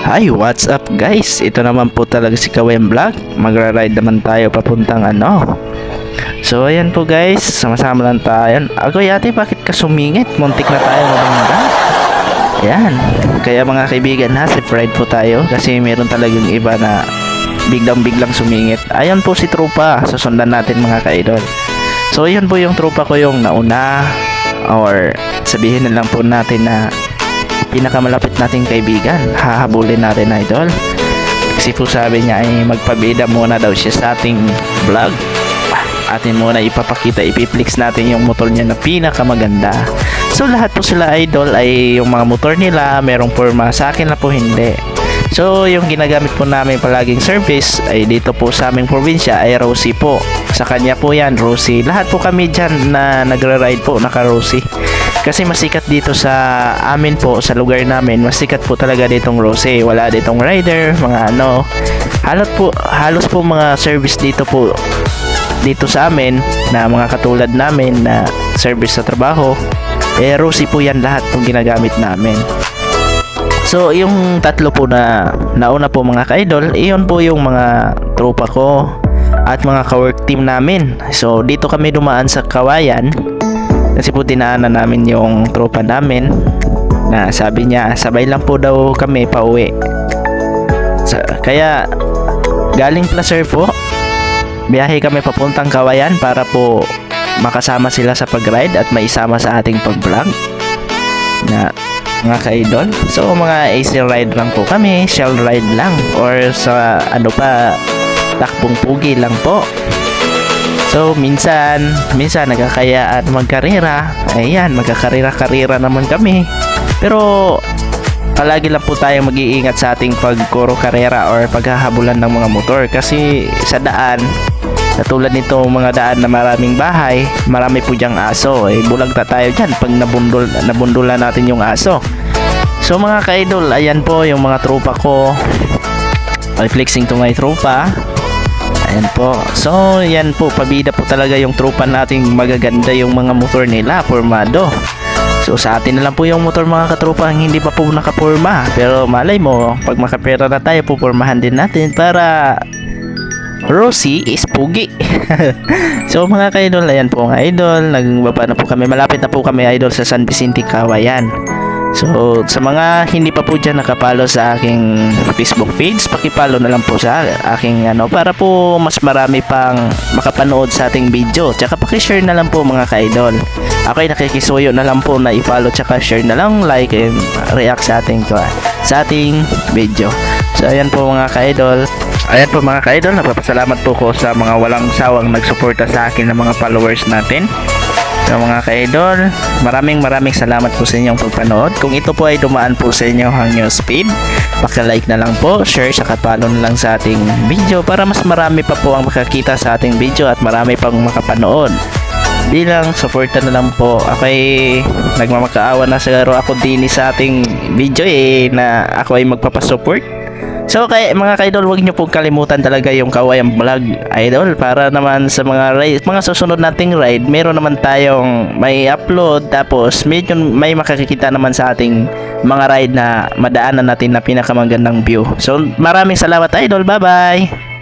Hi, what's up guys? Ito naman po talaga si Kawem Vlog. Magra-ride naman tayo papuntang So ayan po guys, sama-sama lang tayo. Ako yate, bakit ka sumingit? Muntik na tayo mabangga. Ayan, kaya mga kaibigan ha, safe ride po tayo. Kasi meron talagang iba na biglang-biglang sumingit. Ayan po si tropa, susundan natin mga ka-idol. So ayan po yung tropa ko yung nauna. Or sabihin na lang po natin na pinakamalapit nating kaibigan, hahabulin natin idol. Kasi po sabi niya ay magpabida muna daw siya sa ating vlog. Atin muna ipapakita, ipiflix natin yung motor niya na pinakamaganda. So lahat po sila idol ay yung mga motor nila merong forma, sa akin na po hindi. So yung ginagamit po namin palaging service ay dito po sa aming probinsya ay Rosie po. Sa kanya po yan, Rosie. Lahat po kami dyan na nagra-ride po naka-Rosie. Kasi masikat dito sa amin po, sa lugar namin, masikat po talaga ditong Rosie. Wala ditong rider, mga halos po mga service dito po dito sa amin na mga katulad namin na service sa trabaho, Rosie po yan lahat pong ginagamit namin. So yung tatlo po na nauna po mga ka-idol, iyon po yung mga tropa ko at mga ka-work team namin. So dito kami dumaan sa Kawayan kasi po dinaanan namin yung tropa namin na sabi niya sabay lang po daw kami pauwi. Kaya galing Placer po, biyahe kami papuntang Kawayan para po makasama sila sa pag-ride at maisama sa ating pag-vlog na mga ka-idol. So mga AC ride lang po kami, shell ride lang, or sa takbong pugi lang po. So minsan nagkakayaan magkarera. Ayan, magkakarera-karera naman kami. Pero palagi lang po tayo mag-iingat sa ating pagkuro karera or paghahabulan ng mga motor. Kasi sa daan, katulad nito mga daan na maraming bahay, marami po diyang aso. Bulag tayo dyan pag nabundulan natin yung aso. So mga ka-idol, ayan po yung mga tropa ko. Flexing to my tropa. Ayan po. So, yan po. Pabida po talaga yung tropa nating magaganda yung mga motor nila. Formado. So, sa atin na lang po yung motor mga katropa hindi pa po nakaporma. Pero malay mo, pag makapera na tayo, pupormahan din natin para Rosie is pugi. So, mga ka-idol, ayan po mga idol. Nagbaba na po kami. Malapit na po kami idol sa San Vicente, Kawayan. So, sa mga hindi pa po dyan nakapalo sa aking Facebook page, pakipalo na lang po sa aking para po mas marami pang makapanood sa ating video. Tsaka pakishare na lang po mga ka-idol. Ako'y nakikisuyo na lang po na i-follow tsaka share na lang, like and react sa ating video. So, ayan po mga ka-idol. Ayan po mga ka-idol, napapasalamat po ko sa mga walang sawang nagsuporta sa akin ng mga followers natin. So mga ka-idol, maraming salamat po sa inyong pagpanood. Kung ito po ay dumaan po sa inyo ang news feed, paki-like na lang po, share, saka follow na lang sa ating video para mas marami pa po ang makakita sa ating video at marami pang makapanood. Bilang suporta na lang po. Ako'y nagmamakaawa na siguro ako din sa ating video na ako ay magpapasupport. So mga ka-idol, huwag nyo pong kalimutan talaga yung Kawayan Vlog idol para naman sa mga susunod nating ride, meron naman tayong may upload, tapos medyo may makakikita naman sa ating mga ride na madaanan natin na pinakamagandang view. So maraming salamat idol, bye bye.